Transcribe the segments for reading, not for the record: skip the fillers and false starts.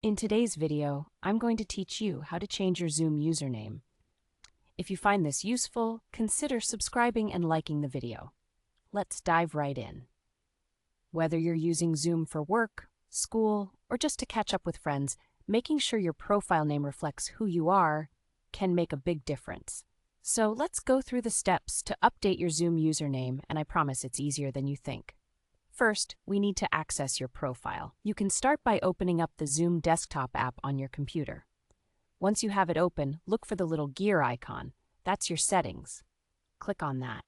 In today's video, I'm going to teach you how to change your Zoom username. If you find this useful, consider subscribing and liking the video. Let's dive right in. Whether you're using Zoom for work, school, or just to catch up with friends, making sure your profile name reflects who you are can make a big difference. So let's go through the steps to update your Zoom username, and I promise it's easier than you think. First, we need to access your profile. You can start by opening up the Zoom desktop app on your computer. Once you have it open, look for the little gear icon. That's your settings. Click on that.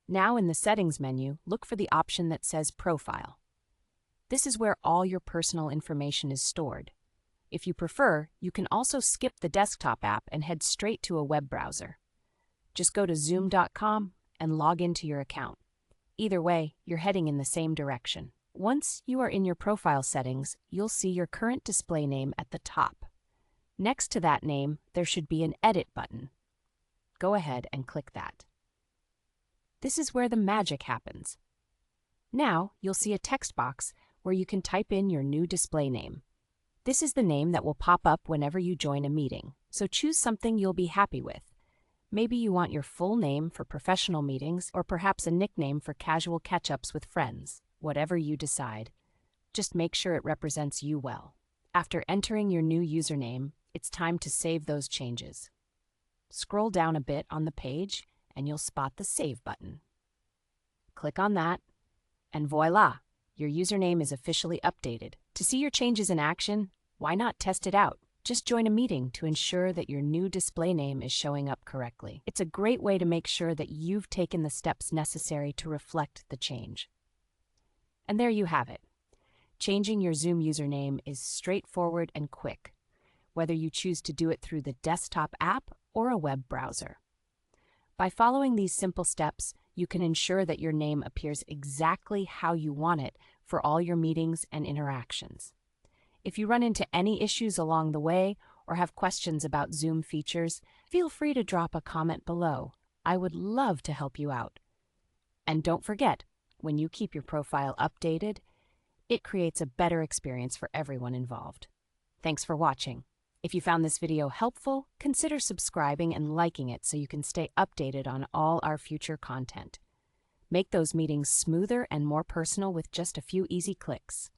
Now in the settings menu, look for the option that says Profile. This is where all your personal information is stored. If you prefer, you can also skip the desktop app and head straight to a web browser. Just go to zoom.com and log into your account. Either way, you're heading in the same direction. Once you are in your profile settings, you'll see your current display name at the top. Next to that name, there should be an Edit button. Go ahead and click that. This is where the magic happens. Now, you'll see a text box where you can type in your new display name. This is the name that will pop up whenever you join a meeting, so choose something you'll be happy with. Maybe you want your full name for professional meetings or perhaps a nickname for casual catch-ups with friends. Whatever you decide, just make sure it represents you well. After entering your new username, it's time to save those changes. Scroll down a bit on the page and you'll spot the Save button. Click on that and voila, your username is officially updated. To see your changes in action, why not test it out? Just join a meeting to ensure that your new display name is showing up correctly. It's a great way to make sure that you've taken the steps necessary to reflect the change. And there you have it. Changing your Zoom username is straightforward and quick, whether you choose to do it through the desktop app or a web browser. By following these simple steps, you can ensure that your name appears exactly how you want it for all your meetings and interactions. If you run into any issues along the way or have questions about Zoom features, feel free to drop a comment below. I would love to help you out. And don't forget, when you keep your profile updated, it creates a better experience for everyone involved. Thanks for watching. If you found this video helpful, consider subscribing and liking it so you can stay updated on all our future content. Make those meetings smoother and more personal with just a few easy clicks.